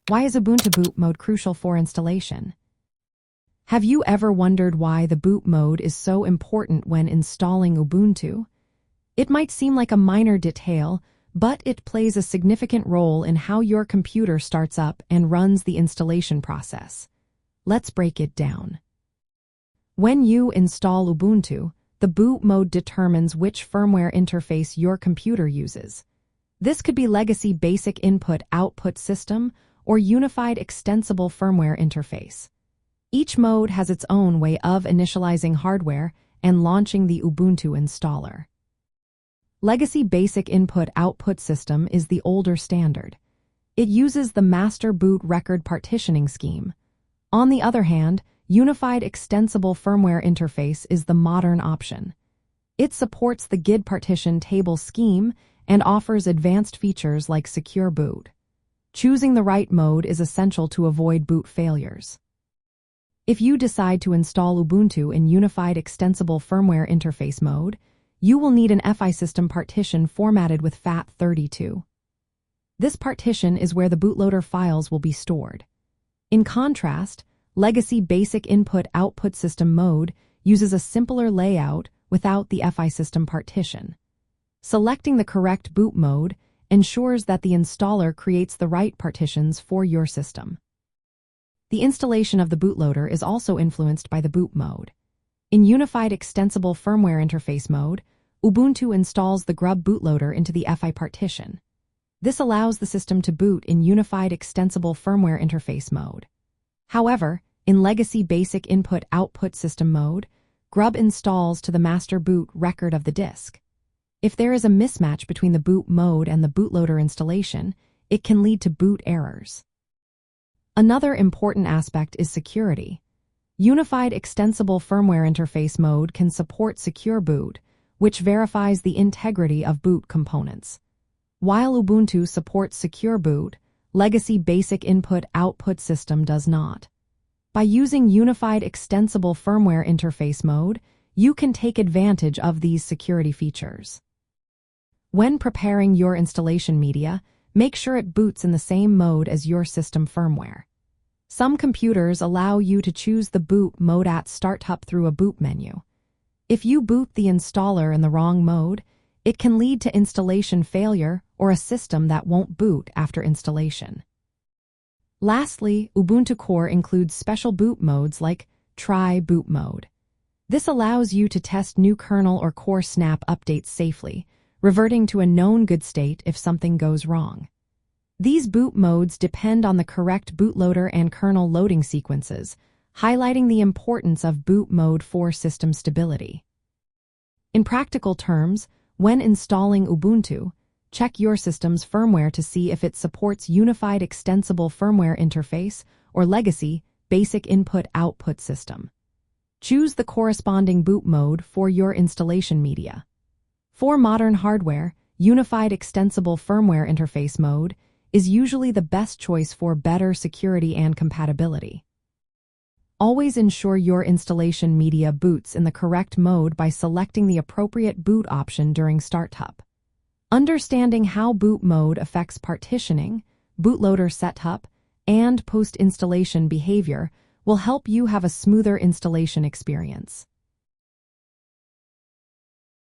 Why is Ubuntu boot mode crucial for installation? Have you ever wondered why the boot mode is so important when installing Ubuntu? It might seem like a minor detail, but it plays a significant role in how your computer starts up and runs the installation process. Let's break it down. When you install Ubuntu, the boot mode determines which firmware interface your computer uses. This could be legacy basic input-output system or Unified Extensible Firmware Interface. Each mode has its own way of initializing hardware and launching the Ubuntu installer. Legacy Basic Input-Output System is the older standard. It uses the master boot record partitioning scheme. On the other hand, Unified Extensible Firmware Interface is the modern option. It supports the GID partition table scheme and offers advanced features like secure boot. Choosing the right mode is essential to avoid boot failures. If you decide to install Ubuntu in Unified Extensible Firmware Interface mode, you will need an FI system partition formatted with FAT32. This partition is where the bootloader files will be stored. In contrast, Legacy Basic Input-Output System mode uses a simpler layout without the FI system partition. Selecting the correct boot mode ensures that the installer creates the right partitions for your system. The installation of the bootloader is also influenced by the boot mode. In Unified Extensible Firmware Interface mode, Ubuntu installs the grub bootloader into the FI partition. This allows the system to boot in Unified Extensible Firmware Interface mode. However, in Legacy Basic Input-Output System mode, grub installs to the master boot record of the disk. If there is a mismatch between the boot mode and the bootloader installation, it can lead to boot errors. Another important aspect is security. Unified Extensible Firmware Interface mode can support secure boot, which verifies the integrity of boot components. While Ubuntu supports secure boot, Legacy Basic Input-Output System does not. By using Unified Extensible Firmware Interface mode, you can take advantage of these security features. When preparing your installation media, make sure it boots in the same mode as your system firmware. Some computers allow you to choose the boot mode at startup through a boot menu. If you boot the installer in the wrong mode, it can lead to installation failure or a system that won't boot after installation. Lastly, Ubuntu Core includes special boot modes like Try Boot Mode. This allows you to test new kernel or core snap updates safely, reverting to a known good state if something goes wrong. These boot modes depend on the correct bootloader and kernel loading sequences, highlighting the importance of boot mode for system stability. In practical terms, when installing Ubuntu, check your system's firmware to see if it supports Unified Extensible Firmware Interface or Legacy Basic Input-Output System. Choose the corresponding boot mode for your installation media. For modern hardware, Unified Extensible Firmware Interface mode is usually the best choice for better security and compatibility. Always ensure your installation media boots in the correct mode by selecting the appropriate boot option during startup. Understanding how boot mode affects partitioning, bootloader setup, and post-installation behavior will help you have a smoother installation experience.